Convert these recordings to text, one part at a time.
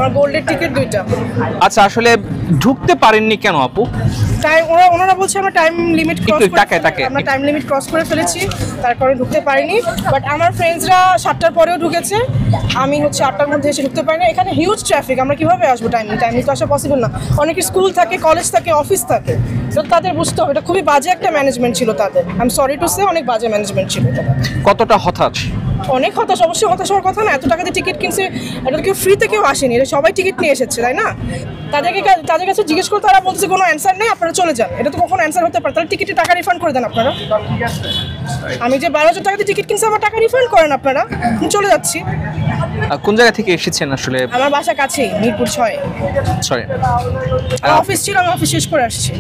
আমার গোল্ডের টিকিট 2টা। আচ্ছা, আসলে ঢুকতে পারেননি কেন আপু? টাইম ওনারা বলছে আমরা টাইম লিমিট আমরা টাইম লিমিট ক্রস করে ফেলেছি, তার কারণে ঢুকতে পারিনি। বাট আমার ফ্রেন্ডসরা 7টার পরেও ঢুকেছে, আমি হচ্ছে 8টার মধ্যে এসে ঢুকতে পারিনি। এখানে হিউজ ট্রাফিক, আমরা কিভাবে আসবো? টাইমে তো আসা পসিবল না। অনেকের স্কুল থাকে, কলেজ থাকে, অফিস থাকে, তো তাদের বুঝতে হবে। এটা খুবই বাজে একটা ম্যানেজমেন্ট ছিল তাদের। I am sorry to say, অনেক বাজে ম্যানেজমেন্ট ছিল। কতটা হতাশ? অনেক হতাশ, অবশ্যই হতাশ হওয়ার কথা না। এত টাকা দিয়ে টিকিট কিনছে, এটা কেউ ফ্রিতে কেউ আসেনি, এটা সবাই টিকিট নিয়ে এসেছে, তাই না? তাদের কাছে জিজ্ঞেস করে তারা বলছে কোনো অ্যান্সার নেই, আপনারা চলে যান। এটা তো কখনো অ্যান্সার হতে পারে? তাহলে টিকিটের টাকা রিফান্ড করে দেন আপনারা। আমি যে 12,000 টাকা দিয়ে টিকিট কিনছি, আমার টাকা রিফান্ড করেন আপনারা, চলে যাচ্ছি। কোন জায়গা থেকে এসেছেন আসলে? আমার বাসা কাছেই, মিরপুর 6। অফিস ছিল, আমি অফিস শেষ করে আসছি।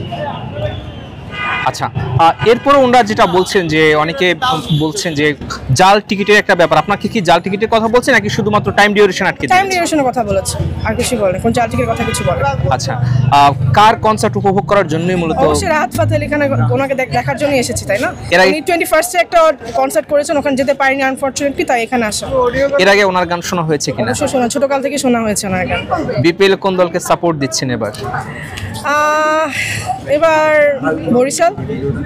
আচ্ছা, এরপরে ওনারা যেটা বলছেন যে অনেকে বলছেন যে জাল টিকিটের একটা ব্যাপার, আপনাকে কি জাল টিকিটের কথা বলছেন নাকি শুধুমাত্র টাইম ডিউরেশন আটকে দিয়েছে? টাইম ডিউরেশনের কথা বলেছে, আর কিছু বলেন। কোন জাল টিকিটের কথা কিছু বলেন? আচ্ছা, কার কনসার্ট উপভোগ করার জন্যই মূলত? অবশ্যই রাহাত ফাতে আলী খান, ওনাকে দেখার জন্য এসেছি, তাই না? উনি 21st একটা কনসার্ট করেছেন, ওখানে যেতে পারিনি আনফরচুনেটলি, তাই এখানে আসা। এর আগে ওনার গান শোনা হয়েছে কিনা? অবশ্যই শোনা, ছোটকাল থেকে শোনা হয়েছে ওনার গান। বিপিএল কোন দলকে সাপোর্ট দিচ্ছেন এবার? এবার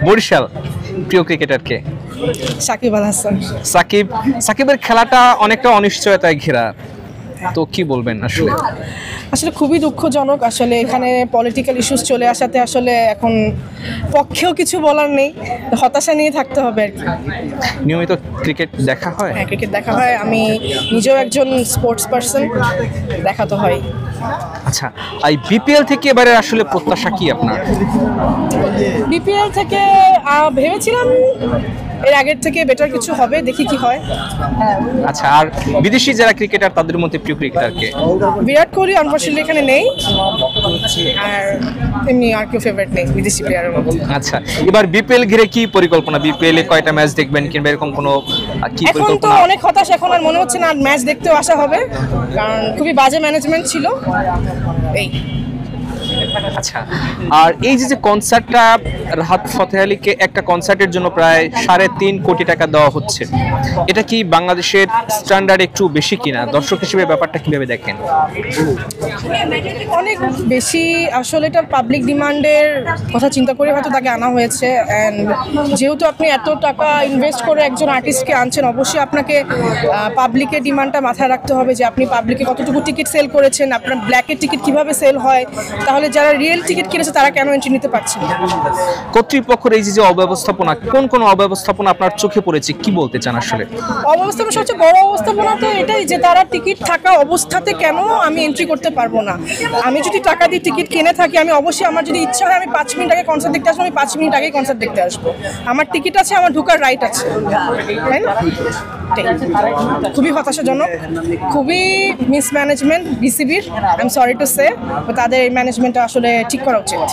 বরিশাল। প্রিয় ক্রিকেটারকে? সাকিব আল হাসান। সাকিবের খেলাটা অনেকটা অনিশ্চয়তায় ঘেরা, তো কি বলবেন? আসলে খুবই দুঃখজনক। আসলে এখানে পলিটিক্যাল ইস্যুস চলে আসাতে আসলে এখন পক্ষেও কিছু বলার নেই, হতাশা নিয়ে থাকতে হবে আর কি। নিয়মিত ক্রিকেট দেখা হয়? হ্যাঁ, ক্রিকেট দেখা হয়। আমি নিজেও একজন স্পোর্টস পার্সন, দেখা তো হয়। আচ্ছা, এই বিপিএল থেকে এবারে আসলে প্রত্যাশা কি আপনার? বিপিএল থেকে ভেবেছিলাম এর আগের থেকে বেটার কিছু হবে, দেখি কি হয়। আচ্ছা, আর বিদেশি যারা ক্রিকেটার তাদের মধ্যে প্রিয় ক্রিকেটারকে? বিরাট কোহলি আনফরচুনেটলি এখানে নেই, আর এমনি আর কেউ ফেভারিট নেই বিদেশি প্লেয়ারের মধ্যে। আচ্ছা, এবার বিপিএল ঘিরে কি পরিকল্পনা? বিপিএল এ কয়টা ম্যাচ দেখবেন কিংবা এরকম কোনো কি পরিকল্পনা? এখন তো অনেক হতাশ, এখন আর মনে হচ্ছে না ম্যাচ দেখতেও আসা হবে, কারণ খুবই বাজে ম্যানেজমেন্ট ছিল এই। আচ্ছা, আর এই যে কনসার্টটা রাহাত ফাতে আলীকে একটা কনসার্টের জন্য প্রায় 3.5 কোটি টাকা দেওয়া হচ্ছে, এটা কি বাংলাদেশের স্ট্যান্ডার্ড একটু বেশি কিনা? দর্শক হিসেবে ব্যাপারটা কিভাবে দেখেন? অনেক বেশি। আসলে এটা পাবলিক ডিমান্ডের কথা চিন্তা করে হয়তো তাকে আনা হয়েছে। অ্যান্ড যেহেতু আপনি এত টাকা ইনভেস্ট করে একজন আর্টিস্টকে আনছেন, অবশ্যই আপনাকে পাবলিকের ডিমান্ডটা মাথায় রাখতে হবে যে আপনি পাবলিকে কতটুকু টিকিট সেল করেছেন, আপনার ব্ল্যাকের টিকিট কিভাবে সেল হয়, তাহলে যারা রিয়েল টিকিট কিনেছে তারা কেন এন্ট্রি নিতে পারছে না? কর্তৃপক্ষের এই যে অব্যবস্থাপনা, কোন অব্যবস্থাপনা আপনার চোখে পড়েছে, কি বলতে চান আসলে? অব্যবস্থাপনা, সবচেয়ে বড় অবস্থাপনা তো এটাই যে তারা টিকিট থাকা অবস্থাতে কেন আমি এন্ট্রি করতে পারবো না? আমি যদি টাকা দিয়ে টিকিট কিনে থাকি, আমি অবশ্যই আমার যদি ইচ্ছা হয় আমি 5 মিনিট আগে কনসার্ট দেখতে আসবো, আমি 5 মিনিট আগে কনসার্ট দেখতে আসবো। আমার টিকিট আছে, আমার ঢোকার রাইট আছে, তাই না? খুবই হতাশাজনক, খুবই মিসম্যানেজমেন্ট বিসিবির। I am sorry to say, তাদের এই ম্যানেজমেন্টটা আসলে ঠিক করা উচিত।